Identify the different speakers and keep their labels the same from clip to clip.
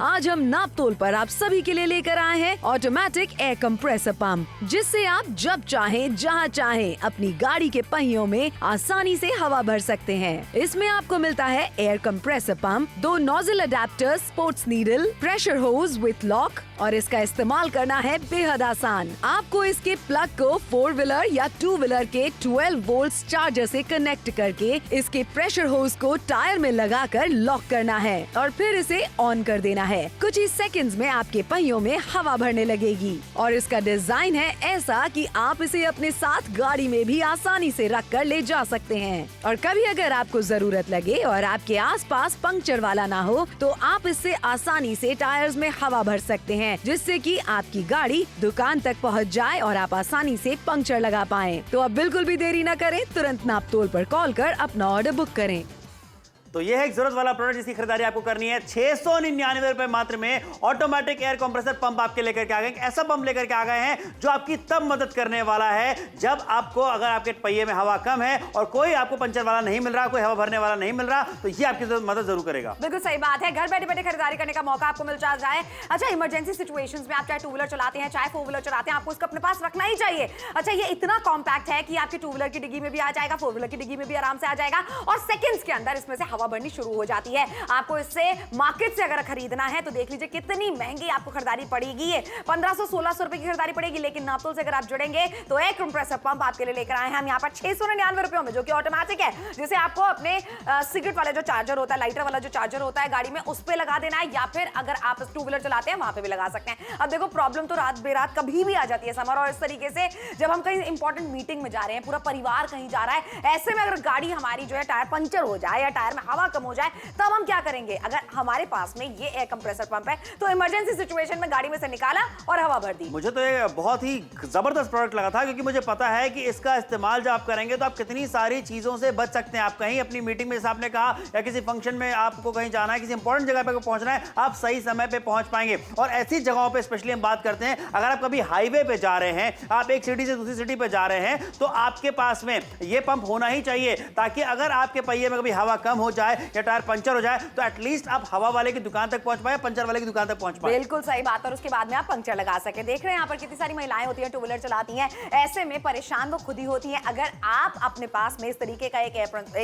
Speaker 1: आज हम नापतोल पर आप सभी के लिए लेकर आए हैं ऑटोमेटिक एयर कंप्रेसर पंप, जिससे आप जब चाहें जहां चाहें अपनी गाड़ी के पहियों में आसानी से हवा भर सकते हैं। इसमें आपको मिलता है air compressor pump, 2 nozzle adapter, sports needle, pressure hose with lock और इसका इस्तेमाल करना है बेहद आसान। आपको इसके प्लग को 4 व्हीलर या 2 व्हीलर के 12 वोल्ट चार्जर से कनेक्ट करके इसके प्रेशर होज को टायर में लगाकर लॉक करना है और फिर इसे ऑन कर देना है। कुछ ही सेकंड्स में आपके पहियों में हवा भरने लगेगी और इसका डिजाइन है ऐसा कि आप इसे अपने साथ गाड़ी में भी आसानी से रख कर ले जा सकते हैं। और कभी अगर आपको जरूरत लगे और आपके आसपास पंक्चर वाला ना हो तो आप इससे आसानी से टायर्स में हवा भर सकते हैं, जिससे कि आपकी गाड़ी दुकान तक पहुंच जाए और आप आसानी से पंक्चर लगा पाएं। तो अब बिल्कुल भी देरी न करें, तुरंत नापतोल पर कॉल कर अपना ऑर्डर बुक करें।
Speaker 2: तो यह है एक जरूरत वाला प्रोडक्ट जिसकी खरीदारी आपको करनी है 699 रुपए मात्र में। ऑटोमेटिक एयर कंप्रेसर पंप आपके लेकर के आ गए, ऐसा पंप लेकर के आ गए हैं जो आपकी तब मदद करने वाला है जब आपको, अगर आपके पहिए में हवा कम है और कोई आपको पंचर वाला नहीं मिल रहा, कोई हवा भरने वाला नहीं मिल रहा, तो ये आपकी मदद जरूर करेगा।
Speaker 3: बिल्कुल सही बात है, घर बैठे बैठे खरीदारी करने का मौका आपको मिल जाए। अच्छा, इमरजेंसी सिचुएशंस में आप चाहे 2 व्हीलर चलाते हैं चाहे 4 व्हीलर चलाते हैं, आपको इसको अपने पास रखना ही चाहिए। अच्छा, ये इतना कॉम्पैक्ट है कि आपकी 2 व्हीलर की डिग्गी में भी आ जाएगा, 4 व्हीलर की डिग्गी में भी आराम से आ जाएगा और सेकंड्स के अंदर इसमें से हवा भरनी शुरू हो जाती है। आपको इससे मार्केट से अगर खरीदना है तो देख लीजिए कितनी महंगी आपको खरीदारी पड़ेगी। 1500-1600 रुपए की खरीदारी पड़ेगी, लेकिन नापतोल से अगर आप जुड़ेंगे तो एयर कंप्रेसर पंप आपके लिए लेकर आए हैं हम यहाँ पर 699 रुपयों में, जो कि ऑटोमेटिक है, जिसे आपको अपने सिगरेट वाला जो चार्जर होता है, लाइटर वाला जो चार्जर होता है गाड़ी में, उस पे लगा देना है, या फिर अगर आप 2 व्हीलर चलाते हैं वहां पे भी लगा सकते हैं। अब देखो, प्रॉब्लम तो रात बेरात कभी भी आ जाती है समर, और इस तरीके से जब हम कहीं इंपॉर्टेंट मीटिंग में जा रहे हैं, पूरा परिवार कहीं जा रहा है, ऐसे में अगर गाड़ी हमारी जो है टायर पंचर हो जाए या टायर में हवा कम हो जाए, तब हम क्या करेंगे? अगर हमारे पास में ये एयर कंप्रेसर पंप है तो इमरजेंसी सिचुएशन में गाड़ी में से निकाला और हवा भर दी।
Speaker 2: मुझे तो ये बहुत ही जबरदस्त प्रोडक्ट लगा था, क्योंकि मुझे पता है कि इसका इस्तेमाल जब आप करेंगे तो आप कितनी सारी चीजों से बच सकते हैं। आप कहीं अपनी मीटिंग में, जैसे आपने कहा, या किसी फंक्शन में आपको कहीं जाना है, किसी इंपॉर्टेंट जगह पे पहुंचना है, आप सही समय पे पहुंच पाएंगे। और ऐसी जगहों पे स्पेशली हम बात करते हैं, अगर आप कभी हाईवे पे जा रहे हैं, आप एक सिटी से दूसरी सिटी पे जा रहे हैं, तो आपके पास में ये पंप होना ही चाहिए, ताकि अगर आपके पहिए में कभी हवा कम हो जाए या टायर पंचर हो जाए तो एटलीस्ट आप हवा वाले की दुकान तक पहुंच पाए, पंचर वाले की दुकान तक पहुंच पाए।
Speaker 3: बिल्कुल सही बात। और उसके बाद में आप पंक्चर लगा सके। देख रहे हैं यहाँ पर कितनी सारी महिलाएं होती हैं, 2 व्हीलर चलाती हैं, ऐसे में परेशान वो खुद ही होती हैं। अगर आप अपने पास में इस तरीके का एक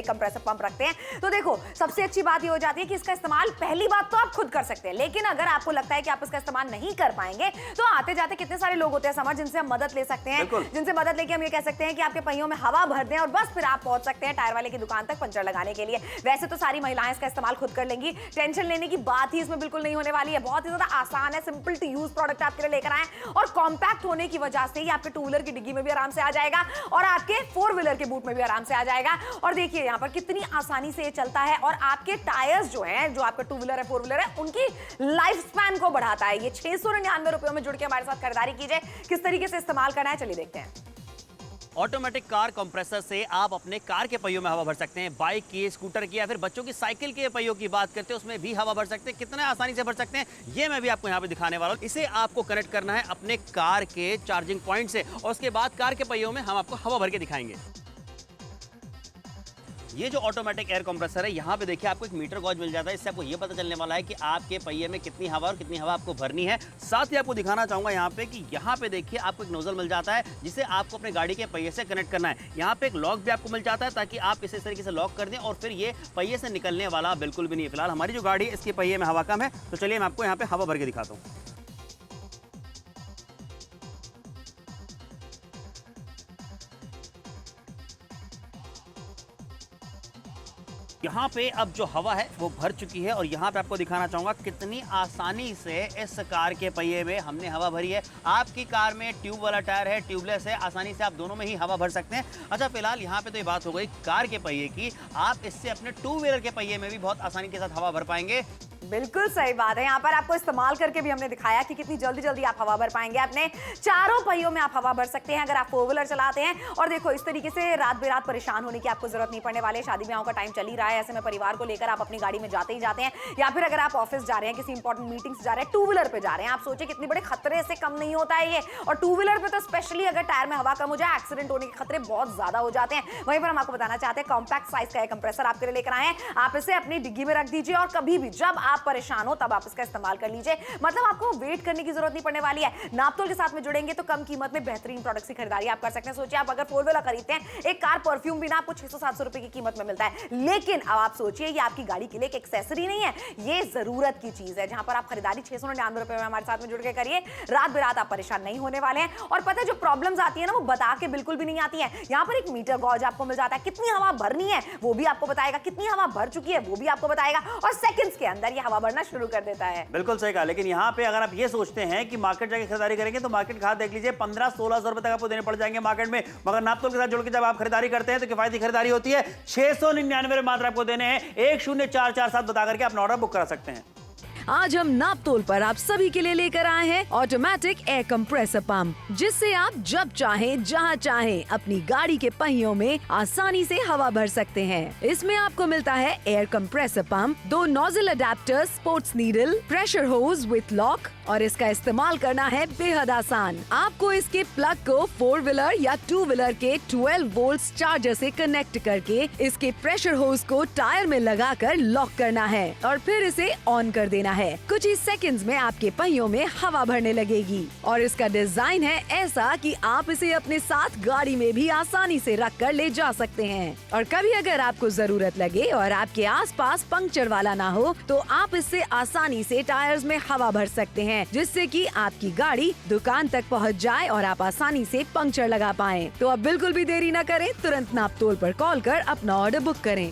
Speaker 3: कंप्रेसर पंप रखते हैं तो देखो, सबसे अच्छी बात ये हो जाती है कि इसका इस्तेमाल पहली बात तो आप खुद कर सकते हैं, लेकिन अगर आपको लगता है कि आप इसका इस्तेमाल नहीं कर पाएंगे तो आते जाते कितने सारे लोग होते हैं समझ, जिनसे हम मदद ले सकते हैं, जिनसे मदद लेके हम ये कह सकते हैं कि आपके पहियों में हवा भर दें और बस फिर आप पहुंच सकते हैं टायर वाले की दुकान तक पंचर लगाने के लिए। वैसे तो सारी महिलाएं इसका इस्तेमाल खुद कर लेंगी, टेंशन लेने की बात ही इसमें बिल्कुल नहीं होने वाली है। बहुत ही ज्यादा आसान है, सिंपल टू यूज प्रोडक्ट आपके लिए लेकर आए, और कॉम्पैक्ट होने की वजह से ही आपके 2 व्हीलर की डिग्गी में भी आराम से आ जाएगा और आपके 4 व्हीलर के बूट में भी आराम से आ जाएगा। और देखिए यहाँ पर कितनी आसानी से ये चलता है और आपके टायर्स जो हैं, जो आपके 2 व्हीलर है, 4 व्हीलर है, उनकी लाइफ स्पैन को बढ़ाता है। ये 699 रुपयों में जुड़ के हमारे साथ खरीदारी कीजिए। किस तरीके से इस्तेमाल करना है चलिए देखते हैं।
Speaker 2: ऑटोमेटिक कार कंप्रेसर से आप अपने कार के पहियों में हवा भर सकते हैं, बाइक की, स्कूटर की, या फिर बच्चों की साइकिल के पहियों की बात करते हैं, उसमें भी हवा भर सकते हैं। कितना आसानी से भर सकते हैं ये मैं भी आपको यहाँ पे दिखाने वाला हूँ। इसे आपको कनेक्ट करना है अपने कार के चार्जिंग पॉइंट से और उसके बाद कार के पहियों में हम आपको हवा भर के दिखाएंगे। ये जो ऑटोमेटिक एयर कंप्रेसर है, यहाँ पे देखिए आपको एक मीटर गॉज मिल जाता है। इससे आपको ये पता चलने वाला है कि आपके पहिए में कितनी हवा और कितनी हवा आपको भरनी है। साथ ही आपको दिखाना चाहूंगा यहाँ पे कि यहाँ पे देखिए आपको एक नोजल मिल जाता है, जिसे आपको अपने गाड़ी के पहिए से कनेक्ट करना है। यहाँ पे एक लॉक भी आपको मिल जाता है, ताकि आप इसे इस तरीके से लॉक कर दें और फिर ये पहिए से निकलने वाला बिल्कुल भी नहीं है। फिलहाल हमारी जो गाड़ी है इसके पहिए में हवा कम है, तो चलिए मैं आपको यहाँ पे हवा भर के दिखाता हूँ। यहाँ पे अब जो हवा है वो भर चुकी है और यहाँ पे आपको दिखाना चाहूंगा कितनी आसानी से इस कार के पहिए में हमने हवा भरी है। आपकी कार में ट्यूब वाला टायर है, ट्यूबलेस है, आसानी से आप दोनों में ही हवा भर सकते हैं। अच्छा, फिलहाल यहाँ पे तो ये बात हो गई कार के पहिए की, आप इससे अपने 2 व्हीलर के पहिए में भी बहुत आसानी के साथ हवा भर पाएंगे।
Speaker 3: बिल्कुल सही बात है। यहाँ पर आपको इस्तेमाल करके भी हमने दिखाया कि कितनी जल्दी जल्दी आप हवा भर पाएंगे। अपने चारों पहियों में आप हवा भर सकते हैं अगर आप 4 व्हीलर चलाते हैं। और देखो, इस तरीके से रात बेरात परेशान होने की आपको जरूरत नहीं पड़ने वाले। शादी ब्याहों का टाइम चल ही रहा है, ऐसे में परिवार को लेकर आप अपनी गाड़ी में जाते ही जाते हैं, या फिर अगर आप ऑफिस जा रहे हैं, किसी इंपॉर्टेंट मीटिंग से जा रहे हैं, 2 व्हीलर पे जा रहे हैं, आप सोचिए कितने बड़े खतरे से कम नहीं होता है ये। और 2 व्हीलर पे तो स्पेशली अगर टायर में हवा कम हो जाए, एक्सीडेंट होने के खतरे बहुत ज्यादा हो जाते हैं। वहीं पर हम आपको बताना चाहते हैं कॉम्पैक्ट साइज का कंप्रेसर आपके लिए लेकर आए हैं। आप इसे अपनी डिग्गी में रख दीजिए और कभी भी जब आप परेशान हो तब आप इसका इस्तेमाल कर लीजिए। मतलब आपको वेट करने की जरूरत नहीं पड़ने वाली है। नापतोल के साथ में जुड़ेंगे तो कम कीमत में बेहतरीन प्रोडक्ट्स की खरीदारी आप कर सकते हैं। सोचिए आप अगर 4 व्हीलर खरीदते हैं, एक कार परफ्यूम भी ना आपको 600-700 रुपए की कीमत में मिलता है, लेकिन अब आप सोचिए ये आपकी गाड़ी के लिए एक एक्सेसरी नहीं है, ये जरूरत की चीज है, जहां पर आप खरीदारी 699 रुपए में हमारे साथ में जुड़ के करिए। रात बेरात आप परेशान नहीं होने वाले हैं। और पता है जो प्रॉब्लम्स आती है ना, वो बता के बिल्कुल भी नहीं आती है। यहाँ पर एक मीटर गॉज आपको मिल जाता है, कितनी हवा भरनी है वो भी आपको बताएगा, कितनी हवा भर चुकी है वो भी आपको बताएगा, और सेकंड्स के अंदर ये हवा भरना शुरू कर देता है।
Speaker 2: बिल्कुल सही कहा। लेकिन यहाँ पे अगर आप ये सोचते हैं कि मार्केट जाके खरीदारी करेंगे तो मार्केट का हाथ देख लीजिए, 1500-1600 रुपए तक आपको देने पड़ जाएंगे मार्केट में। मगर नापतोल के साथ जुड़ के जब आप खरीदारी करते हैं तो किफायती खरीदारी होती है। 699 में मात्र आपको देने हैं। 10447 बता करके अपना ऑर्डर बुक करा सकते हैं।
Speaker 1: आज हम नापतोल पर आप सभी के लिए लेकर आए हैं ऑटोमेटिक एयर कंप्रेसर पंप, जिससे आप जब चाहें जहां चाहें अपनी गाड़ी के पहियों में आसानी से हवा भर सकते हैं। इसमें आपको मिलता है air compressor pump, 2 nozzle adapter, sports needle, pressure hose with lock, और इसका इस्तेमाल करना है बेहद आसान। आपको इसके प्लग को 4 व्हीलर या 2 व्हीलर के 12 वोल्ट चार्जर से कनेक्ट करके इसके प्रेशर होज को टायर में लगाकर लॉक करना है और फिर इसे ऑन कर देना है। कुछ ही सेकंड्स में आपके पहियों में हवा भरने लगेगी। और इसका डिजाइन है ऐसा कि आप इसे अपने साथ गाड़ी में भी आसानी से रख कर ले जा सकते हैं। और कभी अगर आपको जरूरत लगे और आपके आसपास पंक्चर वाला ना हो तो आप इससे आसानी से टायर्स में हवा भर सकते हैं, जिससे कि आपकी गाड़ी दुकान तक पहुंच जाए और आप आसानी से पंक्चर लगा पाएं। तो अब बिल्कुल भी देरी न करें, तुरंत नापतोल पर कॉल कर अपना ऑर्डर बुक करें।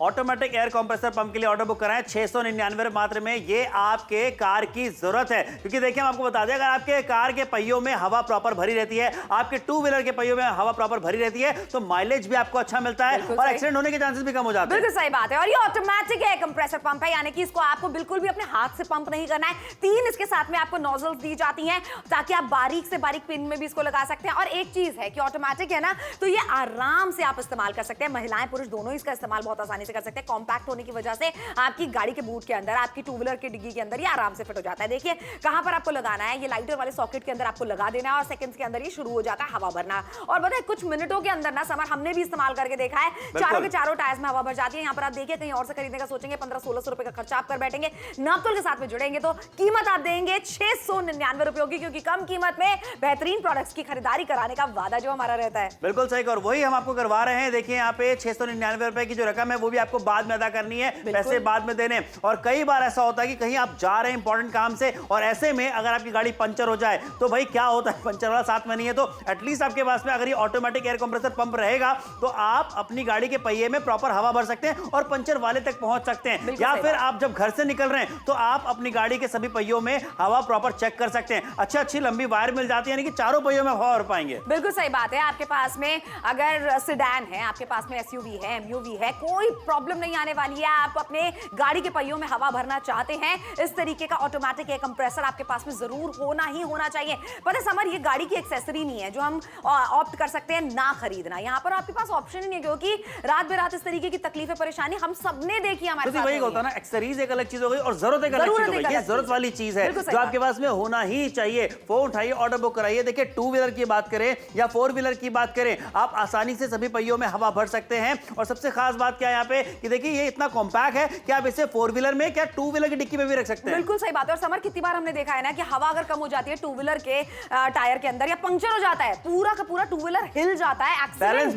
Speaker 2: ऑटोमेटिक एयर कंप्रेसर पंप के लिए ऑर्डर बुक कराएं 699 मात्र में। ये आपके कार की जरूरत है, क्योंकि देखिए हम आपको बता दें, अगर आपके कार के पहियों में हवा प्रॉपर भरी रहती है, आपके 2 व्हीलर के पहियों में हवा प्रॉपर भरी रहती है, तो माइलेज भी आपको अच्छा मिलता है और एक्सीडेंट होने के चांसेस भी कम हो जाते हैं।
Speaker 3: बिल्कुल सही बात है। और ये ऑटोमेटिक एयर कंप्रेसर पंप है, यानी कि इसको आपको बिल्कुल भी अपने हाथ से पंप नहीं करना है। 3 इसके साथ में आपको नोजल्स दी जाती हैं ताकि आप बारीक से बारीक पिन में भी इसको लगा सकते हैं। और एक चीज है कि ऑटोमेटिक है ना, तो ये आराम से आप इस्तेमाल कर सकते हैं। महिलाएं पुरुष दोनों इसका इस्तेमाल बहुत आसानी से कर सकते हैं। कॉम्पैक्ट होने की वजह से आपकी गाड़ी के बूट के अंदर, आपकी 2 व्हीलर के डिग्गी के अंदर ये आराम से फिट हो जाता है। देखिए कहां पर आपको लगाना है, ये लाइटर वाले सॉकेट के अंदर आपको लगा देना है और सेकंड्स के अंदर ये शुरू हो जाता है हवा भरना। और पता है कुछ मिनटों के अंदर ना, समर हमने भी इस्तेमाल करके देखा है, चारों के चारों टायर्स में हवा भर जाती है। यहाँ पर आप देखिए, कहीं और से खरीदने का सोचेंगे 1500-1600 रुपए का खर्चा आप कर बैठेंगे, नापतोल के साथ में जुड़ेंगे तो कीमत आप देंगे 699 रुपए की, क्योंकि कम कीमत में बेहतरीन प्रोडक्ट्स की खरीदारी कराने का वादा जो हमारा रहता है।
Speaker 2: बिल्कुल सही, और वही हम आपको करवा रहे हैं। देखिए यहाँ पे 699 रुपए की जो रकम है वो भी आपको बाद में अदा करनी है, पैसे बाद में देने। और कई बार ऐसा होता है कि कहीं आप जा रहे हैं इंपॉर्टेंट काम से, और ऐसे में अगर आपकी गाड़ी पंचर हो जाए तो भाई क्या होता है, पंचर वाला साथ में नहीं है, तो एटलीस्ट आपके पास में अगर ये ऑटोमेटिक एयर कंप्रेसर पंप रहेगा तो आप अपनी गाड़ी के पहिए में प्रॉपर हवा भर सकते हैं और पंचर वाले तक पहुंच सकते हैं। या फिर आप जब घर से निकल रहे हैं तो आप अपनी गाड़ी के सभी पहियों में हवा प्रॉपर चेक कर सकते हैं। अच्छी लंबी वायर मिल जाती है, यानी कि चारों पहियों में हवा भर पाएंगे।
Speaker 3: बिल्कुल सही बात है। आपके पास में अगर सिडैन है, आपके पास में एसयूवी है, एमयूवी है, कोई प्रॉब्लम नहीं आने वाली है। आप अपने गाड़ी के पहियों में हवा भरना चाहते हैं, इस तरीके का ऑटोमेटिक एयर कंप्रेसर आपके पास में जरूर होना ही होना चाहिए। पता है समर, ये गाड़ी की एक्सेसरी नहीं है जो हम ऑप्ट कर सकते हैं ना खरीदना। यहाँ पर आपके पास ऑप्शन ही नहीं है, क्योंकि रात बेरात इस तरीके की तकलीफें परेशानी हम सबने देखी हमारे साथ।
Speaker 2: वही होता है ना, एक्सेसरीज एक अलग चीज हो गई और जरूरत एक अलग चीज हो गई। ये जरूरत वाली चीज है जो आपके पास में होना ही चाहिए। फोन उठाइए, ऑर्डर बुक कराइए। देखिए 2 व्हीलर की बात करें या 4 व्हीलर की बात करें, आप आसानी से सभी पहियों में हवा भर सकते हैं। और सबसे खास बात क्या है यहाँ पे कि देखिए ये इतना कॉम्पैक्ट है कि आप इसे 4 व्हीलर में क्या 2 व्हीलर की डिक्की में भी रख सकते हैं।
Speaker 3: बिल्कुल सही बात है। और समर कितनी बार हमने देखा है ना कि हवा अगर कम हो जाती है 2 व्हीलर के टायर के अंदर या पंक्चर हो जाता है, पूरा का पूरा 2 व्हीलर हिल जाता है,
Speaker 2: बैलेंस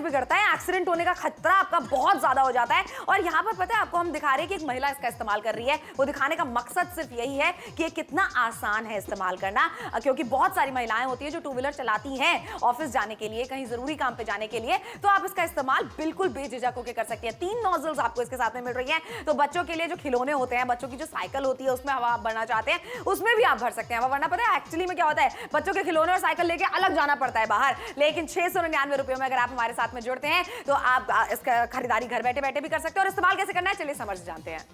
Speaker 2: बिगड़ता है,
Speaker 3: एक्सीडेंट होने का खतरा आपका बहुत ज्यादा हो जाता है। और यहाँ पर पता है आपको, हम दिखा रहे हैं कि एक महिला इसका इस्तेमाल कर रही है। वो दिखाने का मकसद सिर्फ यही है कि ये कितना आसान है इस्तेमाल करना, क्योंकि बहुत सारी महिलाएं होती है जो 2 व्हीलर चलाती हैं ऑफिस जाने के लिए, कहीं जरूरी काम पे जाने के लिए, तो आप इसका इस्तेमाल बिल्कुल बेझिझक होकर कर सकते हैं। 3 नोजल्स आपको इसके साथ में मिल रही है। तो बच्चों के लिए जो खिलौने होते हैं, बच्चों की जो साइकिल होती है उसमें हवा आप भरना चाहते हैं, उसमें भी आप भर सकते हैं। वरना पता है एक्चुअली में क्या होता है, बच्चों के खिलौने और साइकिल लेके अलग जाना पड़ता है बाहर। लेकिन 699 रुपए में अगर आप हमारे साथ में जुड़ते हैं तो आप इसका खरीदारी घर बैठे बैठे भी कर सकते हैं। और इस्तेमाल कैसे करना है चलिए समझ जानते हैं।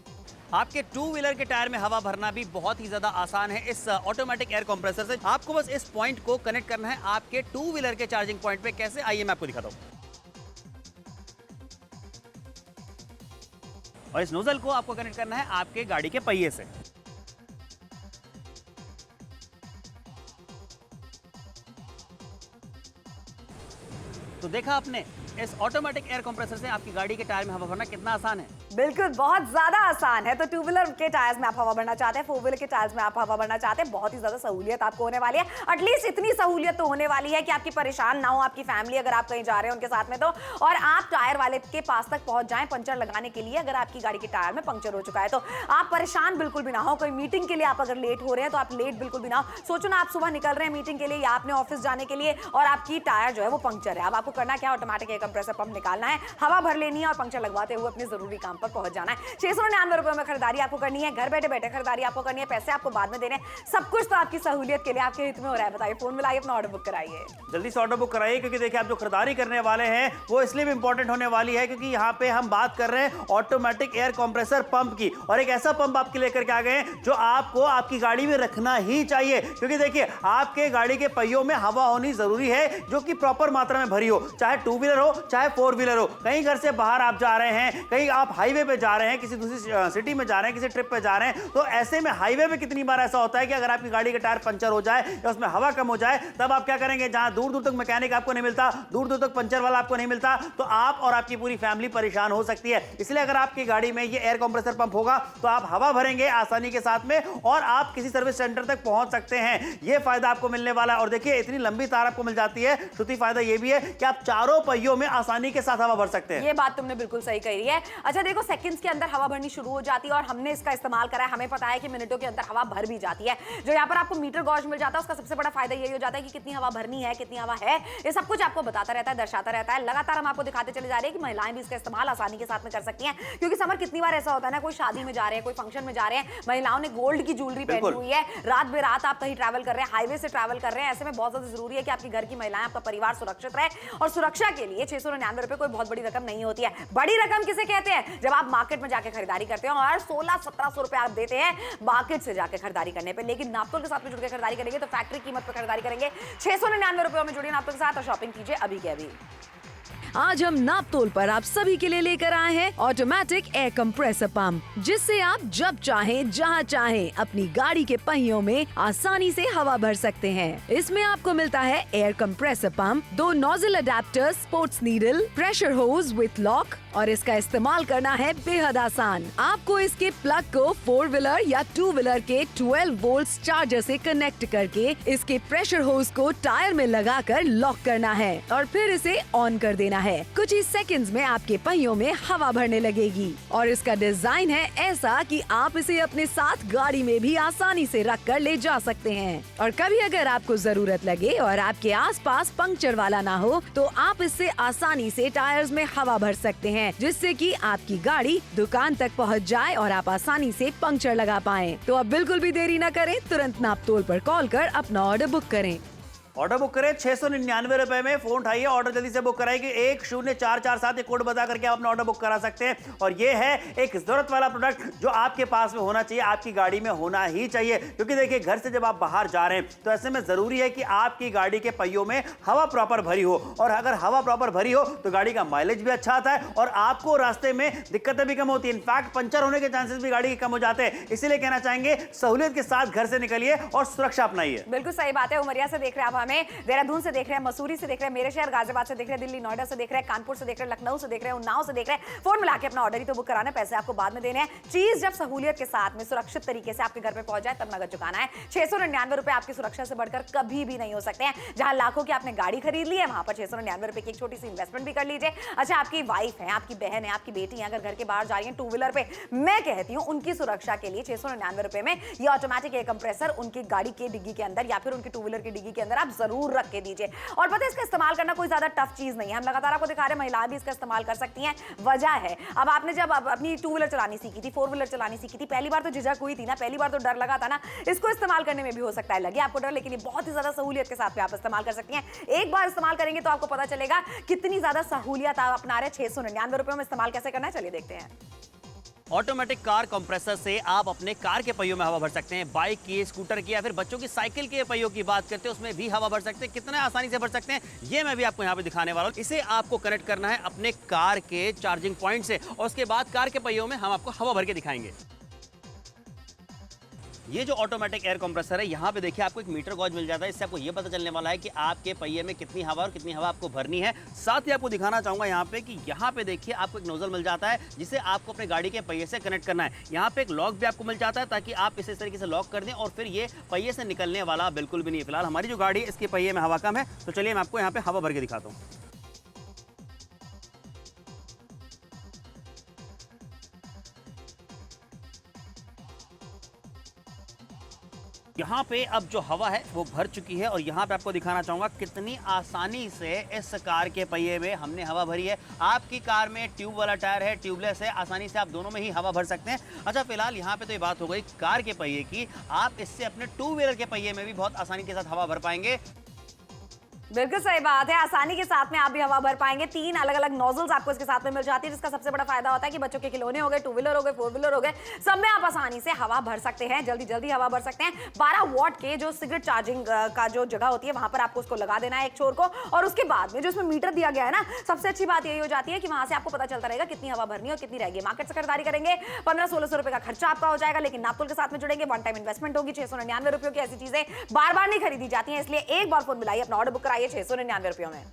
Speaker 2: आपके 2 व्हीलर के टायर में हवा भरना भी बहुत ही ज्यादा आसान है इस ऑटोमेटिक एयर कंप्रेसर से। आपको बस इस पॉइंट को कनेक्ट करना है आपके 2 व्हीलर के चार्जिंग पॉइंट पे। कैसे, आइए मैं आपको दिखाता हूं। और इस नोजल को आपको कनेक्ट करना है आपके गाड़ी के पहिए से। तो देखा आपने, इस ऑटोमेटिक एयर कंप्रेसर से आपकी गाड़ी के टायर में हवा भरना कितना आसान है?
Speaker 3: बिल्कुल, बहुत ज्यादा आसान है। तो टू व्हीलर के टायर्स में आप हवा भरना चाहते हैं, फोर व्हीलर के टायर्स में आप हवा भरना चाहते हैं, बहुत ही ज्यादा सहूलियत आपको होने वाली है। एटलीस्ट इतनी सहूलियत तो होने वाली है कि आपकी परेशान ना हो आपकी फैमिली, अगर आप कहीं जा रहे हैं उनके साथ में तो, और आप टायर वाले के पास तक पहुंच जाएं पंचर लगाने के लिए। अगर आपकी गाड़ी के टायर में पंक्चर हो चुका है तो आप परेशान बिल्कुल भी ना हो। कोई मीटिंग के लिए आप अगर लेट हो रहे हैं तो आप लेट बिल्कुल भी ना हो। सोचो ना, आप सुबह निकल रहे हैं मीटिंग के लिए या आपने ऑफिस जाने के लिए और आपकी टायर जो है वो पंक्चर है। अब आपको करना क्या, ऑटोमेटिक एयर कंप्रेसर पंप निकालना है, हवा भर लेनी है और पंक्चर लगवाते हुए अपने जरूरी काम पर पहुंच जाना है। 699 रुपए में खरीदारी आपको करनी है, घर बैठे बैठे खरीदारी आपको करनी है, पैसे आपको बाद में देने, सब कुछ तो आपकी सहूलियत के लिए, आपके हित में हो रहा है। बताइए, फोन मिलाइए, अपना ऑर्डर बुक कराइए,
Speaker 2: जल्दी से ऑर्डर बुक कराइए, क्योंकि देखिए आप जो खरीदारी करने वाले हैं वो इसलिए भी इंपॉर्टेंट होने वाली है क्योंकि यहाँ पे हम बात कर रहे हैं ऑटोमेटिक एयर कंप्रेसर पंप की, और एक ऐसा पंप आपके लेकर के आ गए हैं जो आपको आपकी गाड़ी में रखना ही चाहिए। क्योंकि देखिए आपके गाड़ी के पहियों में हवा होनी जरूरी है जो कि प्रॉपर मात्रा में भरी हो, चाहे टू व्हीलर हो चाहे फोर व्हीलर हो। कहीं घर से बाहर आप जा रहे हैं, कहीं आप हाईवे पे जा रहे हैं, किसी दूसरी सिटी में जा रहे हैं, किसी ट्रिप पे जा रहे हैं, तो ऐसे में हाईवे पे कितनी बार ऐसा होता है कि अगर आपकी गाड़ी का टायर पंचर हो जाए या उसमें हवा कम हो जाए, तब आप क्या करेंगे, जहां दूर दूर तक मैकेनिक आपको नहीं मिलता, दूर दूर तक पंचर वाला आपको नहीं मिलता, तो आप और आपकी पूरी फैमिली परेशान हो सकती है। इसलिए अगर आपकी गाड़ी में ये एयर कंप्रेसर पंप होगा तो आप हवा भरेंगे आसानी के साथ में और आप किसी सर्विस सेंटर तक पहुंच सकते हैं। ये फायदा आपको मिलने वाला है। और देखिए इतनी लंबी तार आपको मिल जाती है, श्रुति, फायदा ये भी है कि आप चारों पहियों में आसानी के साथ हवा भर सकते हैं।
Speaker 3: ये बात तुमने बिल्कुल सही कही है। अच्छा देखो, सेकंड्स के अंदर हवा भरनी शुरू हो जाती है और हमने इसका इस्तेमाल करा है, हमें पता है कि मिनटों के अंदर हवा भर भी जाती है। जो यहाँ पर आपको मीटर गॉज मिल जाता है उसका सबसे बड़ा फायदा यही हो जाता है कि कितनी हवा भरनी है, कितनी हवा है, ये सब कुछ आपको बताता रहता है, दर्शाता रहता है। लगातार हम आपको दिखाते चले जा रहे हैं कि महिलाएं भी इसका इस्तेमाल आसानी के साथ में कर सकती हैं। क्योंकि समर कितनी बार ऐसा होता है ना, कोई शादी में जा रहे हैं, कोई फंक्शन में जा रहे हैं, महिलाओं ने गोल्ड की ज्वेलरी पहनी हुई है, रात बेरात आप कहीं ट्रैवल कर रहे हैं, हाईवे से ट्रैवल कर रहे हैं, ऐसे में बहुत ज्यादा जरूरी है कि आपकी घर की महिलाएं, आपका परिवार सुरक्षित रहे। और सुरक्षा के लिए 699 रुपए कोई बहुत बड़ी रकम नहीं होती है। बड़ी रकम किसे कहते हैं, जब आप मार्केट में जाके खरीदारी करते हैं और 1600-1700 रुपए आप देते हैं मार्केट से जाके खरीदारी करने पे, लेकिन नापतोल के साथ में जुड़ के खरीदारी करेंगे तो फैक्ट्री कीमत पर खरीदारी करेंगे। 699 रुपए में जुड़िए नापतोल के साथ और शॉपिंग कीजिए अभी के अभी।
Speaker 1: आज हम नापतोल पर आप सभी के लिए लेकर आए हैं ऑटोमेटिक एयर कंप्रेसर पंप, जिससे आप जब चाहें जहां चाहें अपनी गाड़ी के पहियों में आसानी से हवा भर सकते हैं। इसमें आपको मिलता है air compressor pump, 2 nozzle adapters, sports needle, pressure hose with lock, और इसका इस्तेमाल करना है बेहद आसान। आपको इसके प्लग को 4 व्हीलर या 2 व्हीलर के 12 वोल्ट चार्जर से कनेक्ट करके इसके प्रेशर होज को टायर में लगाकर लॉक करना है और फिर इसे ऑन कर देना है। कुछ ही सेकंड्स में आपके पहियों में हवा भरने लगेगी। और इसका डिजाइन है ऐसा कि आप इसे अपने साथ गाड़ी में भी आसानी से रख कर ले जा सकते हैं। और कभी अगर आपको जरूरत लगे और आपके आसपास पंक्चर वाला ना हो तो आप इससे आसानी से टायर्स में हवा भर सकते हैं, जिससे कि आपकी गाड़ी दुकान तक पहुंच जाए और आप आसानी से पंक्चर लगा पाएं। तो अब बिल्कुल भी देरी न करें, तुरंत नापतोल पर कॉल कर अपना ऑर्डर बुक करें।
Speaker 2: ऑर्डर बुक करें 699 रुपए में, फोन उठाइए, ऑर्डर जल्दी से बुक कराइए। 10447 कोड बता करके आप अपना ऑर्डर बुक करा सकते हैं। और ये है एक जरूरत वाला प्रोडक्ट जो आपके पास में होना चाहिए, आपकी गाड़ी में होना ही चाहिए। क्योंकि देखिए घर से जब आप बाहर जा रहे हैं तो ऐसे में जरूरी है कि आपकी गाड़ी के पहियों में हवा प्रॉपर भरी हो, और अगर हवा प्रॉपर भरी हो तो गाड़ी का माइलेज भी अच्छा आता है और आपको रास्ते में दिक्कतें भी कम होती है। इनफैक्ट पंचर होने के चांसेस भी गाड़ी के कम हो जाते हैं। इसीलिए कहना चाहेंगे सहूलियत के साथ घर से निकलिए और सुरक्षा अपनाइए।
Speaker 3: बिल्कुल सही बात है। उमरिया से देख रहे हैं आप हमें, देहरादून से देख रहे हैं, मसूरी से देख रहे हैं, मेरे शहर गाजियाबाद से देख रहे हैं, दिल्ली नोएडा से देख रहे हैं, कानपुर से देख रहे हैं, लखनऊ से देख रहे हैं, उन्नाव से देख रहे हैं। फोन मिला के अपना ऑर्डर ही तो बुक कराना है, पैसे आपको बाद में देने हैं। चीज जब सहूलियत के साथ में सुरक्षित तरीके से आपके घर पे पहुंच जाए तब नगद चुकाना है। 699 रुपए आपकी सुरक्षा से बढ़कर कभी भी नहीं हो सकते हैं। जहां लाखों की आपने गाड़ी खरीद ली है वहां पर 699 रुपए की एक छोटी सी इन्वेस्टमेंट भी कर लीजिए। अच्छा, आपकी वाइफ है, आपकी बहन है, आपकी बेटी है, अगर घर के बाहर जा रही है टू व्हीलर पे, मैं कहती हूँ उनकी सुरक्षा के लिए 699 रुपए में ये ऑटोमेटिक एयर कंप्रेसर उनकी गाड़ी के डिग्गी के अंदर या फिर उनकी टू व्हीलर की डिग्गी के अंदर आप जरूर रख के दीजिए। और पता है इसका इस्तेमाल करना कोई ज्यादा टफ चीज नहीं है, हम लगातार आपको दिखा रहे हैं, महिलाएं भी इसका इस्तेमाल कर सकती हैं। वजह है, अब आपने जब अपनी टू व्हीलर चलानी सीखी थी, फोर व्हीलर चलानी सीखी थी, पहली बार तो झिझक हुई थी ना, पहली बार तो डर लगा था ना, इसको इस्तेमाल करने में भी हो सकता है लगे आपको डर, लेकिन ये बहुत ही ज्यादा सहूलियत के साथ में आप इस्तेमाल कर सकती हैं। एक बार इस्तेमाल करेंगे तो आपको पता चलेगा कितनी ज्यादा सहूलियत आप अपना रहे हैं। 699 रुपए में इस्तेमाल कैसे करना है, चलिए देखते हैं।
Speaker 2: ऑटोमेटिक कार कंप्रेसर से आप अपने कार के पहियों में हवा भर सकते हैं। बाइक की, स्कूटर की या फिर बच्चों की साइकिल के पहियों की बात करते हैं, उसमें भी हवा भर सकते हैं। कितना आसानी से भर सकते हैं ये मैं भी आपको यहाँ पे दिखाने वाला हूँ। इसे आपको कनेक्ट करना है अपने कार के चार्जिंग पॉइंट से और उसके बाद कार के पहियों में हम आपको हवा भर के दिखाएंगे। ये जो ऑटोमेटिक एयर कंप्रेसर है, यहाँ पे देखिए आपको एक मीटर गॉज मिल जाता है। इससे आपको ये पता चलने वाला है कि आपके पहिए में कितनी हवा और कितनी हवा आपको भरनी है। साथ ही आपको दिखाना चाहूंगा यहाँ पे कि यहाँ पे देखिए आपको एक नोजल मिल जाता है जिसे आपको अपने गाड़ी के पहिए से कनेक्ट करना है। यहाँ पे एक लॉक भी आपको मिल जाता है ताकि आप इस तरीके से लॉक कर दें और फिर ये पहिए से निकलने वाला बिल्कुल भी नहीं है। फिलहाल हमारी जो गाड़ी है इसके पहिए में हवा कम है, तो चलिए मैं आपको यहाँ पे हवा भर के दिखाता हूँ। यहाँ पे अब जो हवा है वो भर चुकी है और यहाँ पे आपको दिखाना चाहूंगा कितनी आसानी से इस कार के पहिए में हमने हवा भरी है। आपकी कार में ट्यूब वाला टायर है, ट्यूबलेस है, आसानी से आप दोनों में ही हवा भर सकते हैं। अच्छा, फिलहाल यहाँ पे तो ये बात हो गई कार के पहिए की। आप इससे अपने टू व्हीलर के पहिए में भी बहुत आसानी के साथ हवा भर पाएंगे।
Speaker 3: बिल्कुल सही बात है, आसानी के साथ में आप भी हवा भर पाएंगे। 3 अलग अलग नोजल्स आपको इसके साथ में मिल जाती है, जिसका सबसे बड़ा फायदा होता है कि बच्चों के खिलौने हो गए, टू व्हीलर हो गए, फोर व्हीलर हो गए, सब में आप आसानी से हवा भर सकते हैं, जल्दी जल्दी हवा भर सकते हैं। 12 वॉट के जो सिगरेट चार्जिंग का जो जगह होती है वहां पर आपको उसको लगा देना है एक छोर को, और उसके बाद में जो इसमें मीटर दिया गया है ना, सबसे अच्छी बात यही हो जाती है कि वहां से आपको पता चलता रहेगा कितनी हवा भरनी है और कितनी रहेगी। मार्केट से खरीदारी करेंगे 1500-1600 रुपए का खर्चा आपका हो जाएगा, लेकिन नापतोल के साथ में जुड़ेंगे, वन टाइम इन्वेस्टमेंट होगी। 699 रुपयों की ऐसी चीजें बार बार नहीं खरीदी जाती हैं, इसलिए एक बार फोन मिलाइए, अपना ऑर्डर बुक कराइए 699 रुपयों में।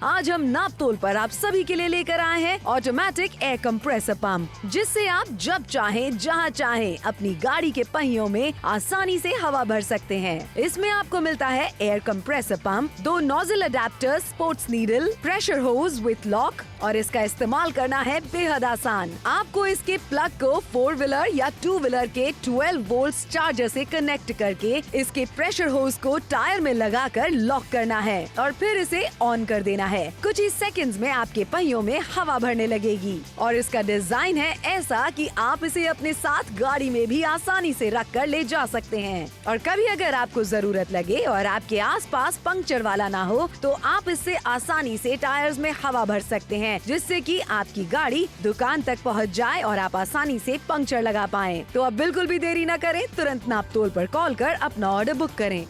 Speaker 1: आज हम नापतोल पर आप सभी के लिए लेकर आए हैं ऑटोमेटिक एयर कंप्रेसर पंप, जिससे आप जब चाहें जहां चाहें अपनी गाड़ी के पहियों में आसानी से हवा भर सकते हैं। इसमें आपको मिलता है air compressor pump, 2 nozzle adapter, sports needle, pressure hose with lock, और इसका इस्तेमाल करना है बेहद आसान। आपको इसके प्लग को 4 व्हीलर या 2 व्हीलर के 12 वोल्ट चार्जर से कनेक्ट करके इसके प्रेशर होज को टायर में लगाकर लॉक करना है और फिर इसे ऑन कर देना है। कुछ ही सेकंड्स में आपके पहियों में हवा भरने लगेगी और इसका डिजाइन है ऐसा कि आप इसे अपने साथ गाड़ी में भी आसानी से रख कर ले जा सकते हैं। और कभी अगर आपको जरूरत लगे और आपके आसपास पंक्चर वाला ना हो तो आप इससे आसानी से टायर्स में हवा भर सकते हैं, जिससे कि आपकी गाड़ी दुकान तक पहुंच जाए और आप आसानी से पंक्चर लगा पाएं। तो अब बिल्कुल भी देरी न करें, तुरंत नापतोल पर कॉल कर अपना ऑर्डर बुक करें।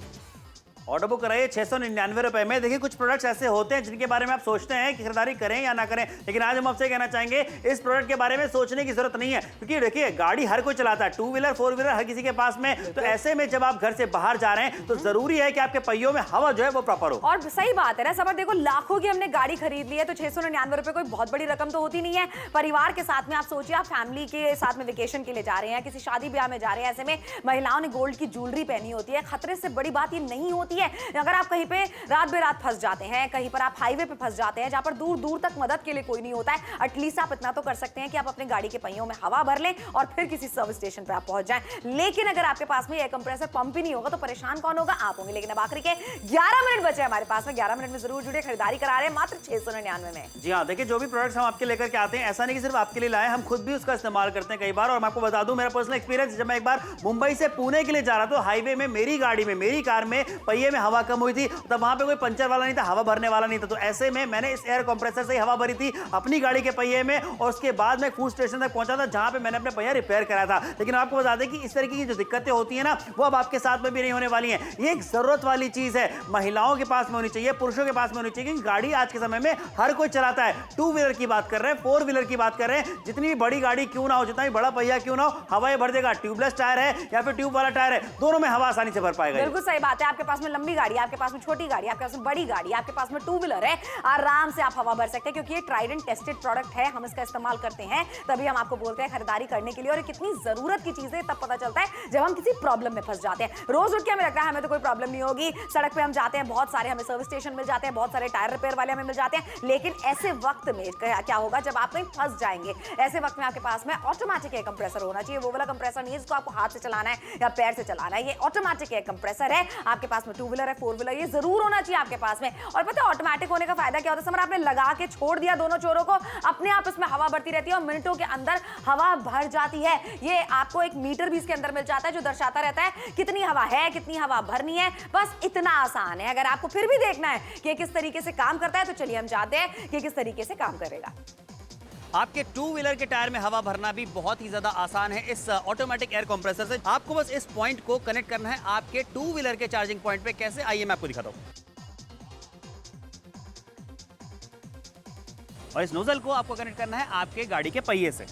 Speaker 2: ऑर्डर बुक कराइए 699 रुपए में। देखिए, कुछ प्रोडक्ट्स ऐसे होते हैं जिनके बारे में आप सोचते हैं कि खरीदारी करें या ना करें, लेकिन आज हम आपसे कहना चाहेंगे इस प्रोडक्ट के बारे में सोचने की जरूरत नहीं है, क्योंकि देखिए गाड़ी हर कोई चलाता है, 2 व्हीलर 4 व्हीलर हर किसी के पास में। तो ऐसे में जब आप घर से बाहर जा रहे हैं तो जरूरी है कि आपके पहियों में हवा जो है वो प्रॉपर हो।
Speaker 3: और सही बात है ना सबर, देखो लाखों की हमने गाड़ी खरीद ली है तो 699 रुपए कोई बहुत बड़ी रकम तो होती नहीं है। परिवार के साथ में आप सोचिए, आप फैमिली के साथ में वेकेशन के लिए जा रहे हैं, किसी शादी ब्याह में जा रहे हैं, ऐसे में महिलाओं ने गोल्ड की ज्वेलरी पहनी होती है। खतरे से बड़ी बात ये नहीं होती है अगर आप कहीं पे रात बेरात फंस जाते हैं, कहीं पर आप हाईवे पे फंस जाते हैं जहां पर दूर दूर तक मदद के लिए कोई नहीं होता है। एटलीस्ट आप इतना तो कर सकते हैं कि आप अपने गाड़ी के पहियों में हवा भर लें और फिर किसी सर्विस स्टेशन पे आप पहुंच जाएं। लेकिन अगर आपके पास में एयर कंप्रेसर पंप ही नहीं होगा तो परेशान कौन होगा? आप होंगे। लेकिन अब आखिरी के 11 मिनट बचे हमारे पास में, 11 मिनट में जरूर जुड़े, खरीदारी करा रहे हैं मात्र 699 में।
Speaker 2: जी हाँ, देखिए जो भी प्रोडक्ट्स हम आपके लेकर के आते हैं, ऐसा नहीं कि सिर्फ आपके लिए लाए, हम खुद भी उसका इस्तेमाल करते हैं कई बार। और मैं आपको बता दूं मेरा पर्सनल एक्सपीरियंस, जब मैं एक बार मुंबई से पुणे के लिए जा रहा था, हाईवे में मेरी गाड़ी में, मेरी कार में पहिए में हवा कम हुई थी, तब वहां पे कोई पंचर वाला नहीं था, हवा भरने वाला नहीं था। तो ऐसे में मैंने इस एयर कंप्रेसर से ही हवा भरी थी अपनी गाड़ी के पहिए में, और उसके बाद मैं फूड स्टेशन तक पहुंचा था जहां पे मैंने अपने पहिया रिपेयर कराया था। लेकिन आपको बता दें कि इस तरीके की जो दिक्कतें होती है ना, वो अब आपके साथ में भी नहीं होने वाली हैं। ये एक जरूरत वाली चीज है, महिलाओं के पास में होनी चाहिए, पुरुषों के पास में होनी चाहिए, क्योंकि गाड़ी आज के समय में हर कोई चलाता है। 2 व्हीलर की बात कर रहे हैं, 4 व्हीलर की बात कर रहे हैं, जितनी भी बड़ी गाड़ी क्यों ना हो, जितना भी बड़ा पहिया क्यों ना हो, हवा भर देगा। ट्यूबलेस टायर है या फिर ट्यूब वाला टायर है, दोनों में हवा आसानी से भर पाएगा।
Speaker 3: बिल्कुल सही बात है। आपके पास में लंबी गाड़ी, आपके पास में छोटी गाड़ी, आपके पास में बड़ी गाड़ी, आपके पास में 2 व्हीलर है, आराम से आप हवा भर सकते हैं, क्योंकि ये ट्राइड एंड टेस्टेड प्रोडक्ट है। हम इसका इस्तेमाल करते हैं, तभी हम आपको बोलते हैं खरीदारी करने के लिए। और कितनी जरूरत की चीजें तब पता चलता है जब हम किसी प्रॉब्लम में फंस जाते हैं। रोज उठ के हमें लगता है हमें तो कोई प्रॉब्लम नहीं होगी, सड़क पे हम जाते हैं, बहुत सारे हमें सर्विस स्टेशन मिल जाते हैं, बहुत सारे टायर रिपेयर वाले हमें मिल जाते हैं। लेकिन ऐसे वक्त में क्या होगा जब आप कहीं फंस जाएंगे? ऐसे वक्त में आपके पास में ऑटोमेटिक एयर कंप्रेसर होना चाहिए। वो वाला कंप्रेसर नहीं है जिसको आपको हाथ से चलाना है या पैर से चलाना है, ये ऑटोमेटिक एयर कंप्रेसर है। आपके पास में 2 व्हीलर है, 4 व्हीलर, ये जरूर होना चाहिए आपके पास में। और पता है ऑटोमेटिक होने का फायदा क्या होता है? समर, आपने लगा के छोड़ दिया दोनों छोरों को, अपने आप इसमें हवा भरती रहती है और मिनटों के अंदर हवा भर जाती है। ये आपको एक मीटर भी इसके अंदर मिल जाता है जो दर्शाता रहता है कितनी हवा है, कितनी हवा भरनी है। बस इतना आसान है। अगर आपको फिर भी देखना है कि किस तरीके से काम करता है तो चलिए हम जानते हैं कि किस तरीके से काम करेगा।
Speaker 2: आपके 2 व्हीलर के टायर में हवा भरना भी बहुत ही ज्यादा आसान है इस ऑटोमेटिक एयर कंप्रेसर से। आपको बस इस पॉइंट को कनेक्ट करना है आपके 2 व्हीलर के चार्जिंग पॉइंट पे। कैसे, आइए मैं आपको दिखाता हूं। और इस नोजल को आपको कनेक्ट करना है आपके गाड़ी के पहिए से।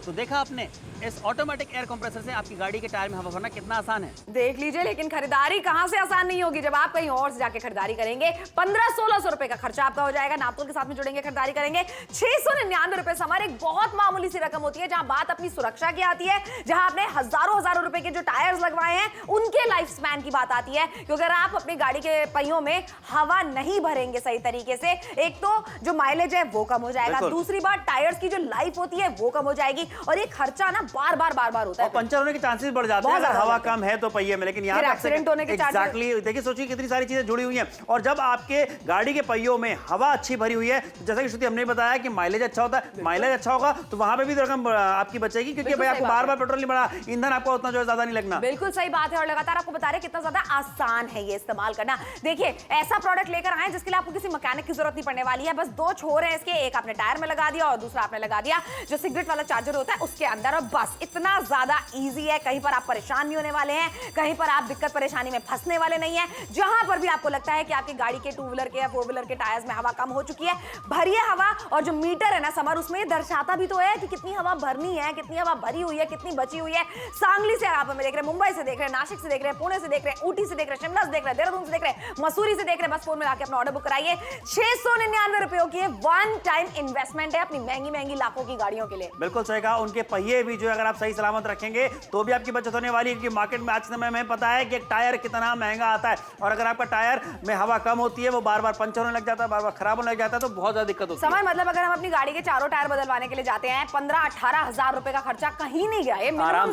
Speaker 2: तो देखा आपने, इस ऑटोमेटिक एयर कंप्रेसर से आपकी गाड़ी के टायर में हवा भरना कितना आसान है।
Speaker 3: देख लीजिए, लेकिन खरीदारी कहां से आसान नहीं होगी जब आप कहीं और से जाके खरीदारी करेंगे। 1500-1600 रुपए का खर्चा आपका हो जाएगा। नापतोल के साथ में जुड़ेंगे, खरीदारी करेंगे। 699 रुपए समार एक बहुत मामूली सी रकम होती है जहां बात अपनी सुरक्षा की आती है, जहां आपने हजारों रुपए के जो टायर्स लगवाए हैं उनके लाइफ स्पैन की बात आती है। क्योंकि अगर आप अपनी गाड़ी के पहियों में हवा नहीं भरेंगे सही तरीके से, एक तो जो माइलेज है वो कम हो जाएगा, दूसरी बात टायर्स की जो लाइफ होती है वो कम हो जाएगी, और ये खर्चा ना बार बार होता है,
Speaker 2: पंचर होने के चांसेस बढ़ जाते हैं अगर हवा कम है तो पहिए में। लेकिन यहाँ
Speaker 3: एक्सीडेंट होने के चांसेस,
Speaker 2: एग्जैक्टली, देखिए सोचिए कितनी सारी चीजें जुड़ी हुई हैं। और जब आपके गाड़ी के पहियों में हवा अच्छी भरी हुई है, जैसा कि श्रुति हमने बताया कि माइलेज अच्छा होता है, माइलेज अच्छा होगा तो वहां पे भी रकम आपकी बचेगी, क्योंकि भाई आपको बार पेट्रोल नहीं बढ़ा, ईंधन आपको उतना जो ज्यादा नहीं लगना।
Speaker 3: बिल्कुल सही बात है, और लगातार आपको बता रहे कितना ज्यादा आसान है ये इस्तेमाल करना। देखिए, ऐसा प्रोडक्ट लेकर आए जिसके लिए आपको किसी मैकेनिक की जरूरत नहीं पड़ने वाली है। बस दो छोर है इसके, एक आपने टायर में लगा दिया और दूसरा आपने लगा दिया जो सिगरेट वाला चार्जर होता है उसके अंदर, और बस इतना ज्यादा इजी है। कहीं पर आप परेशान नहीं होने वाले हैं, कहीं पर आप दिक्कत परेशानी में फंसने वाले नहीं है। जहां पर भी आपको लगता है कि आपकी गाड़ी के 2 व्हीलर के या 4 व्हीलर के टायर्स में हवा कम हो चुकी है, भरिए हवा। और जो मीटर है ना समर, उसमें दर्शाता भी तो है कि कितनी हवा भरनी है, कितनी हवा भरी हुई है, कितनी बची हुई है। सांगली से आप हमें देख रहे हैं, मुंबई से देख रहे हैं, नासिक से देख रहे हैं, पुणे से देख रहे हैं, ऊटी से देख रहे हैं, शिमला से देख रहे हैं, देहरादून से देख रहे हैं, मसूरी से देख रहे हैं, बस फोन में आके अपना ऑर्डर बुक कराइए। 699 रुपयों की वन टाइम इन्वेस्टमेंट है अपनी महंगी लाखों की गाड़ियों के लिए।
Speaker 2: बिल्कुल सही कहा। उनके पहिए भी जो अगर आप सही सलामत रखेंगे तो भी आपकी बचत होने वाली है, क्योंकि मार्केट में आज के समय में पता है कि एक टायर कितना महंगा आता है, और अगर आपका टायर में हवा कम होती है, वो बार बार पंचर होने लग जाता है, बार बार खराब होने लग जाता है, तो बहुत ज्यादा दिक्कत होती है।
Speaker 3: समय मतलब अगर हम अपनी गाड़ी के चारों टायर बदलवाने के लिए जाते हैं, 15-18 हजार रुपए का खर्चा कहीं नहीं गया। ये मिनिमम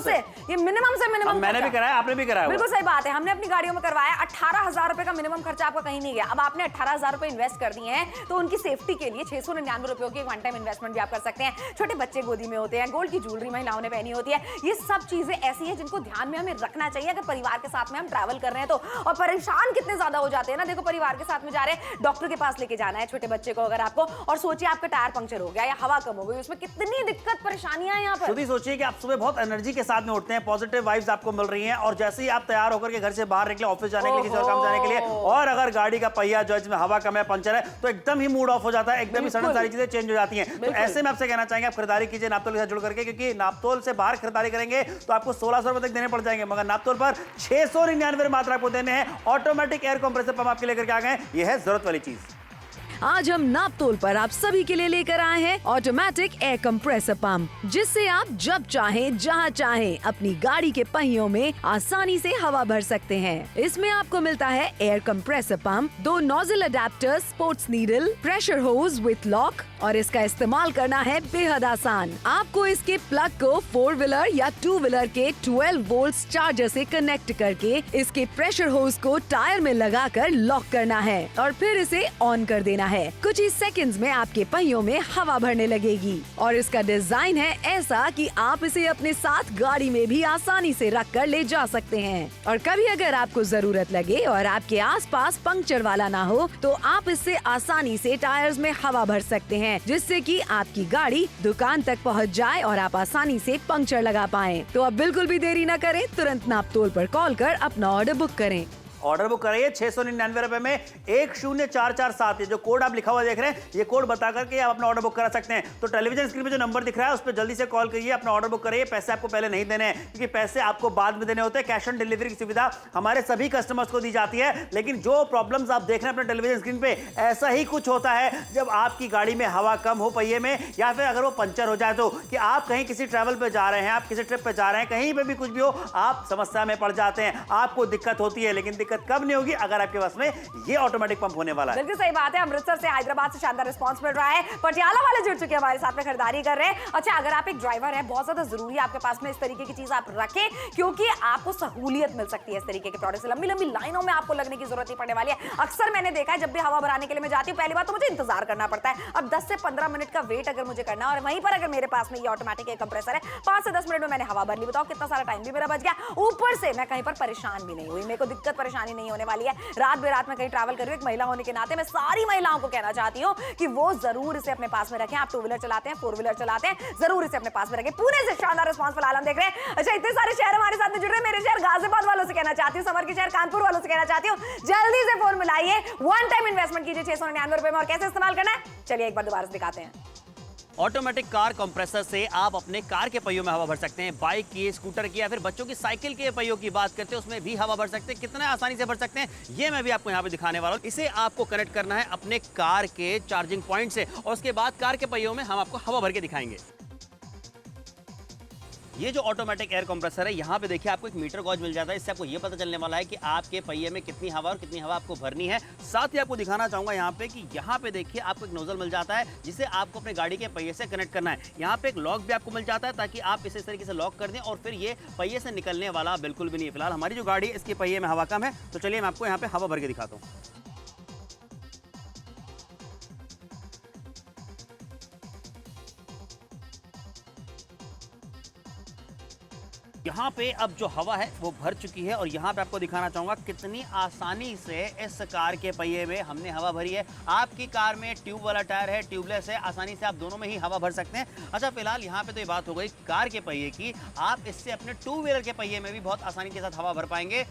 Speaker 3: से मिनिमम
Speaker 2: मैंने भी कराया, आपने भी कराया।
Speaker 3: बिल्कुल सही बात है, हमने अपनी गाड़ियों में करवाया। 18,000 रुपए का मिनिमम खर्चा आपका कहीं नहीं गया। अब आपने 18,000 रुपए इन्वेस्ट कर दिए हैं तो उनकी सेफ्टी के लिए 699 रुपयों की वन टाइम इन्वेस्टमेंट भी आप कर सकते हैं। छोटे बच्चे गोदी में होते हैं, गोल्ड की ज्वेलरी महिलाओं ने पहनी होती है, ये सब चीजें ऐसी हैं जिनको ध्यान में हमें रखना चाहिए अगर परिवार के साथ में हम ट्रैवल कर रहे हैं तो। और परेशान कितने ज्यादा हो जाते हैं ना, देखो परिवार के साथ में जा रहे हैं, डॉक्टर के पास लेके जाना है छोटे बच्चे को अगर आपको, और सोचिए आपका टायर पंक्चर हो गया या हवा कम हो गई, उसमें कितनी दिक्कत परेशानियां हैं यहाँ पर।
Speaker 2: खुद ही सोचिए कि आप सुबह बहुत एनर्जी के साथ में उठते हैं, पॉजिटिव वाइब्स आपको मिल रही हैं, और जैसे ही आप तैयार होकर के घर से बाहर निकले ऑफिस जाने के लिए, किसी और काम जाने के लिए, और अगर गाड़ी का पहिया जो है जिसमें हवा कम है, पंचर है, तो एकदम ही मूड ऑफ हो जाता है, एकदम ही सडन सारी चीजें चेंज हो जाती हैं। तो ऐसे में आपसे कहना चाहेंगे आप खरीदारी कीजिए नापतोल के साथ जुड़ करके, क्योंकि नापतोल से बाहर खरीदारी करेंगे तो आपको 1600 रुपए तक देने पड़ जाएंगे, मगर नापतोल पर 699 मात्र आपको देने हैं। ऑटोमेटिक एयर कंप्रेसर पंप आपके लेकर के आ गए, ये है जरूरत वाली चीज।
Speaker 1: आज हम नापतोल पर आप सभी के लिए लेकर आए हैं ऑटोमेटिक एयर कंप्रेसर पंप, जिससे आप जब चाहें जहां चाहें अपनी गाड़ी के पहियों में आसानी से हवा भर सकते हैं। इसमें आपको मिलता है air compressor pump, 2 nozzle adapter, sports needle, pressure hose with lock, और इसका इस्तेमाल करना है बेहद आसान। आपको इसके प्लग को 4 व्हीलर या 2 व्हीलर के 12 वोल्ट चार्जर से कनेक्ट करके इसके प्रेशर होज को टायर में लगाकर लॉक करना है और फिर इसे ऑन कर देना है। कुछ ही सेकंड्स में आपके पहियों में हवा भरने लगेगी, और इसका डिजाइन है ऐसा कि आप इसे अपने साथ गाड़ी में भी आसानी से रख कर ले जा सकते हैं। और कभी अगर आपको जरूरत लगे और आपके आसपास पंक्चर वाला ना हो तो आप इससे आसानी से टायर्स में हवा भर सकते हैं, जिससे कि आपकी गाड़ी दुकान तक पहुंच जाए और आप आसानी से पंक्चर लगा पाएं। तो अब बिल्कुल भी देरी न करें, तुरंत नापतोल पर कॉल कर अपना ऑर्डर बुक करें।
Speaker 2: ऑर्डर बुक कराइए 699 रुपए में 10447, ये जो कोड आप लिखा हुआ देख रहे हैं, ये कोड बता करके आप अपना ऑर्डर बुक करा सकते हैं। तो टेलीविजन स्क्रीन पे जो नंबर दिख रहा है उस पर जल्दी से कॉल करिए, अपना ऑर्डर बुक कराइए। पैसे आपको पहले नहीं देने हैं, क्योंकि पैसे आपको बाद में देने होते हैं। कैश ऑन डिलीवरी की सुविधा हमारे सभी कस्टमर्स को दी जाती है, लेकिन जो प्रॉब्लम्स आप देख रहे हैं अपने टेलीविजन स्क्रीन पे, ऐसा ही कुछ होता है जब आपकी गाड़ी में हवा कम हो पहिए में, या फिर अगर वो पंचर हो जाए तो, कि आप कहीं किसी ट्रैवल पे जा रहे हैं, आप किसी ट्रिप पे जा रहे हैं, कहीं पे भी कुछ भी हो, आप समस्या में पड़ जाते हैं, आपको दिक्कत होती है। लेकिन दिक्कत कब नहीं होगी अगर आपके पास में ये ऑटोमेटिक पंप होने वाला है।
Speaker 3: बिल्कुल सही बात है। अमृतसर से, हैदराबाद से शानदार रिस्पांस मिल रहा है। पटियाला वाले जुड़ चुके हैं हमारे साथ में, खरीदारी कर रहे हैं। अच्छा, अगर आप एक ड्राइवर हैं, बहुत ज्यादा जरूरी है आपके पास में इस तरीके की चीज आप रखें, क्योंकि आपको सहूलियत मिल सकती है इस तरीके के प्रोडक्ट से। लंबी लंबी लाइनों में आपको लगने की जरूरत नहीं पड़ने वाली है। अक्सर मैंने देखा है जब भी हवा भराने के लिए मैं जाती हूँ, पहली बात तो मुझे इंतजार करना पड़ता है। अब 10 से 15 मिनट का वेट अगर मुझे करना है, और वहीं पर अगर मेरे पास में ये ऑटोमेटिक एयर कंप्रेसर है, 5 से 10 मिनट में मैंने हवा भर ली। बताओ कितना सारा टाइम भी मेरा बच गया, ऊपर से मैं कहीं पर परेशान भी नहीं हुई, मेरे को दिक्कत परेशानी नहीं होने वाली है। रात बेरात में कहीं ट्रैवल कर रही हूं, एक महिला होने के नाते मैं सारी महिलाओं को कहना चाहती हूं कि वो जरूर इसे अपने पास में रखें। आप 2 व्हीलर चलाते हैं, 4 व्हीलर चलाते हैं, जरूर इसे अपने पास में रखें। पुणे से शानदार रिस्पांस फिलहाल हम देख रहे हैं। अच्छा, इतने सारे शहर हमारे साथ में जुड़ रहे हैं। मेरे शहर गाजियाबाद वालों से कहना चाहती हूँ, समर के शहर कानपुर वालों से कहना चाहती हूँ, जल्दी से फोन मिलाइए, वन टाइम इन्वेस्टमेंट कीजिए 699 रुपए में। और कैसे इस्तेमाल करना है चलिए एक बार दोबारा से दिखाते हैं।
Speaker 2: ऑटोमेटिक कार कंप्रेसर से आप अपने कार के पहियों में हवा भर सकते हैं। बाइक की, स्कूटर की या फिर बच्चों की साइकिल के पहियों की बात करते हैं, उसमें भी हवा भर सकते हैं। कितने आसानी से भर सकते हैं ये मैं भी आपको यहाँ पे दिखाने वाला हूँ। इसे आपको कनेक्ट करना है अपने कार के चार्जिंग पॉइंट से और उसके बाद कार के पहियों में हम आपको हवा भर के दिखाएंगे। ये जो ऑटोमेटिक एयर कंप्रेसर है, यहाँ पे देखिए आपको एक मीटर गॉज मिल जाता है। इससे आपको ये पता चलने वाला है कि आपके पहिए में कितनी हवा और कितनी हवा आपको भरनी है। साथ ही आपको दिखाना चाहूंगा यहाँ पे कि यहाँ पे देखिए आपको एक नोजल मिल जाता है जिसे आपको अपने गाड़ी के पहिए से कनेक्ट करना है। यहाँ पे एक लॉक भी आपको मिल जाता है ताकि आप इसे इस तरीके से लॉक कर दें और फिर ये पहिए से निकलने वाला बिल्कुल भी नहीं है। फिलहाल हमारी जो गाड़ी है इसके पहिए में हवा कम है, तो चलिए मैं आपको यहाँ पे हवा भर के दिखाता हूँ। यहाँ पे अब जो हवा है वो भर चुकी है और यहाँ पे आपको दिखाना चाहूंगा कितनी आसानी से इस कार के पहिए में हमने हवा भरी है। आपकी कार में ट्यूब वाला टायर है, ट्यूबलेस है, आसानी से आप दोनों में ही हवा भर सकते हैं। अच्छा, फिलहाल यहाँ पे तो ये बात हो गई कार के पहिए की। आप इससे अपने टू व्हीलर के पहिए में भी बहुत आसानी के साथ हवा भर पाएंगे।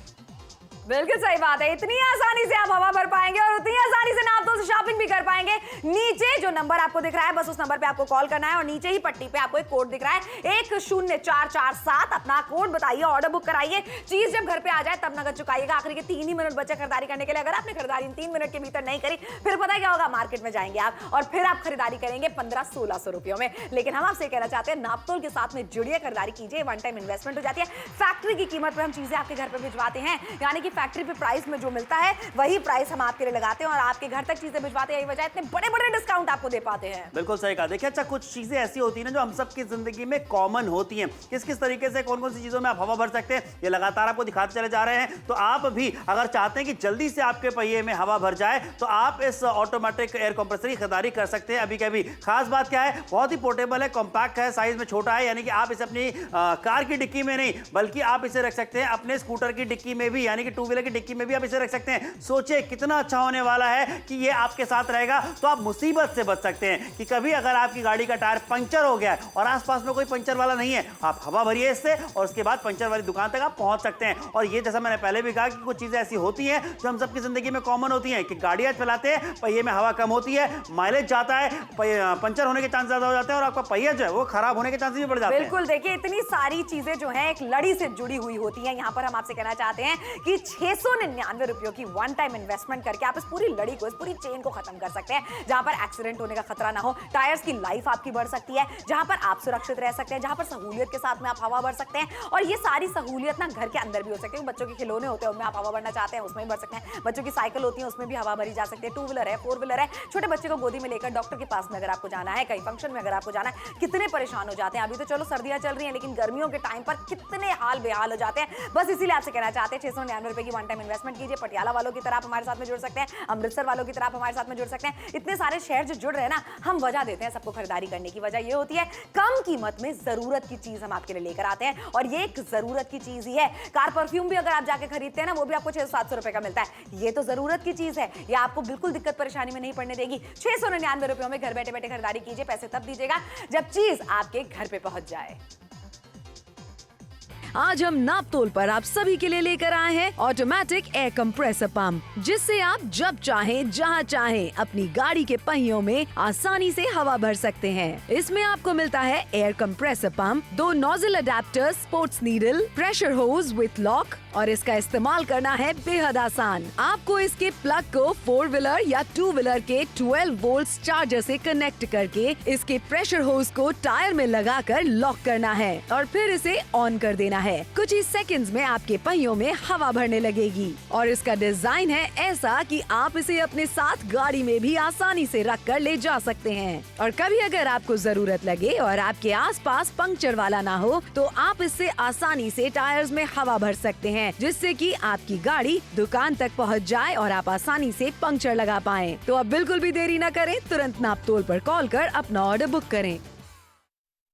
Speaker 3: बिल्कुल सही बात है, इतनी आसानी से आप हवा भर पाएंगे और उतनी आसानी से नापतोल से शॉपिंग भी कर पाएंगे। नीचे जो नंबर आपको दिख रहा है बस उस नंबर पे आपको कॉल करना है और नीचे ही पट्टी पे आपको एक कोड दिख रहा है 10447। अपना कोड बताइए, ऑर्डर बुक कराइए। चीज जब घर पे आ जाए तब नगद चुकाइएगा। आखिरी के 3 ही मिनट बचे खरीदारी करने के लिए। अगर आपने खरीदारी 3 मिनट के भीतर नहीं करी फिर पता क्या होगा, मार्केट में जाएंगे आप और फिर आप खरीदारी करेंगे 1500-1600 रुपयों में। लेकिन हम आपसे कहना चाहते हैं नापतोल के साथ में जुड़िए, खरीदारी कीजिए, वन टाइम इन्वेस्टमेंट हो जाती है। फैक्ट्री की कीमत पर हम चीजें आपके घर पे भिजवाते हैं, यानी कि फैक्ट्री पे प्राइस जो मिलता है वही प्राइस हम आपके लिए लगाते हैं और आपके घर तक चीजें भिजवाते हैं। यही वजह इतने बड़े-बड़े डिस्काउंट आपको दे पाते हैं।
Speaker 2: बिल्कुल सही कहा। देखिए, अच्छा कुछ चीजें ऐसी होती हैं ना जो हम सब की जिंदगी में कॉमन होती हैं। किस तरीके से कौन-कौन सी चीजों में आप हवा भर सकते हैं ये लगातार आपको दिखाते चले जा रहे हैं। तो आप भी अगर चाहते हैं कि जल्दी से आपके पहिए में हवा भर जाए तो आप इस ऑटोमेटिक एयर कंप्रेसर की खरीदारी कर सकते हैं अभी के अभी। खास बात क्या है, बहुत ही पोर्टेबल है, कॉम्पैक्ट है, साइज में छोटा है, यानी कि आप इसे अपनी कार की डिक्की में नहीं बल्कि आप इसे रख सकते हैं अपने स्कूटर की डिक्की में भी, यानी कि टू व्हीलर की डिक्की में भी आप इसे रख सकते हैं। सोचिए कितना अच्छा होने वाला है कि ये आपके साथ रहेगा तो आप मुसीबत से बच सकते हैं कि कभी अगर आपकी गाड़ी का टायर पंचर हो गया है और आसपास में कोई पंचर वाला नहीं है, आप हवा भरिए इससे और उसके बाद पंचर वाली दुकान तक आप पहुंच सकते हैं। और ये जैसा मैंने पहले भी कहा कि कुछ चीजें ऐसी होती हैं जो हम सबकी जिंदगी में कॉमन होती हैं कि गाड़ियां चलाते हैं, पहिए में हवा कम होती है, माइलेज जाता है, पंचर होने के चांस ज्यादा हो जाते हैं और आपका पहिया जो है वो खराब होने के चांसेस भी बढ़ जाते हैं।
Speaker 3: बिल्कुल, देखिए इतनी सारी चीजें जो है एक लड़ी से जुड़ी हुई होती हैं। यहाँ पर हम आपसे कहना चाहते हैं कि 699 रुपयों की वन टाइम इन्वेस्टमेंट करके आप इस पूरी लड़ी को, इस पूरी चेन को खत्म कर सकते हैं। जहां पर एक्सीडेंट होने का खतरा ना हो, टायर्स की लाइफ आपकी बढ़ सकती है, जहां पर आप सुरक्षित रह सकते हैं, जहां पर सहूलियत के साथ में आप हवा भर सकते हैं। और ये सारी सहूलियत ना घर के अंदर भी हो सकती है। बच्चों के खिलौने होते हैं उनमें आप हवा भरना चाहते हैं उसमें भी भर सकते हैं। बच्चों की साइकिल होती है उसमें भी हवा भरी जा सकती है। टू व्हीलर है, फोर व्हीलर है, छोटे बच्चे को गोदी में लेकर डॉक्टर के पास में अगर आपको जाना है, कहीं फंक्शन में अगर आपको जाना है, कितने परेशान हो जाते हैं। अभी तो चलो सर्दियां चल रही हैं लेकिन गर्मियों के टाइम पर कितने हाल बेहाल हो जाते हैं। बस इसीलिए आपसे कहना चाहते हैं 699 रुपए की वन टाइम इन्वेस्टमेंट कीजिए। पटियाला वालों की तरह आप हमारे साथ में जुड़ सकते हैं, अमृतसर वालों की तरह आप हमारे साथ में जुड़ सकते हैं। इतने सारे शहर जो जुड़ रहे हैं ना, हम वजह देते हैं सबको खरीदारी करने की। वजह ये होती है कम कीमत में जरूरत की चीज हम आपके लिए लेकर आते हैं और ये एक जरूरत की चीज ही है। कार परफ्यूम भी अगर आप जाके खरीदते हैं ना, वो भी आपको 600-700 रुपए का मिलता है। ये तो जरूरत की चीज है, ये आपको बिल्कुल दिक्कत परेशानी में नहीं पड़ने देगी। 699 रुपयों में घर बैठे बैठे खरीदारी कीजिए। पैसे तब दीजिएगा जब चीज आपके घर पे पहुंच जाए।
Speaker 1: आज हम नापतोल पर आप सभी के लिए लेकर आए हैं ऑटोमेटिक एयर कंप्रेसर पंप, जिससे आप जब चाहें जहां चाहें अपनी गाड़ी के पहियों में आसानी से हवा भर सकते हैं। इसमें आपको मिलता है air compressor pump, 2 nozzle adapter, sports needle, pressure hose with lock और इसका इस्तेमाल करना है बेहद आसान। आपको इसके प्लग को 4 व्हीलर या 2 व्हीलर के 12 वोल्ट चार्जर से कनेक्ट करके इसके प्रेशर होज को टायर में लगाकर लॉक करना है और फिर इसे ऑन कर देना है। कुछ ही सेकंड्स में आपके पहियों में हवा भरने लगेगी और इसका डिजाइन है ऐसा कि आप इसे अपने साथ गाड़ी में भी आसानी से रख कर ले जा सकते हैं। और कभी अगर आपको जरूरत लगे और आपके आसपास पंक्चर वाला ना हो तो आप इससे आसानी से टायर्स में हवा भर सकते हैं, जिससे कि आपकी गाड़ी दुकान तक पहुंच जाए और आप आसानी से पंक्चर लगा पाएं। तो अब बिल्कुल भी देरी न करें, तुरंत नापतोल पर कॉल कर अपना ऑर्डर बुक करें।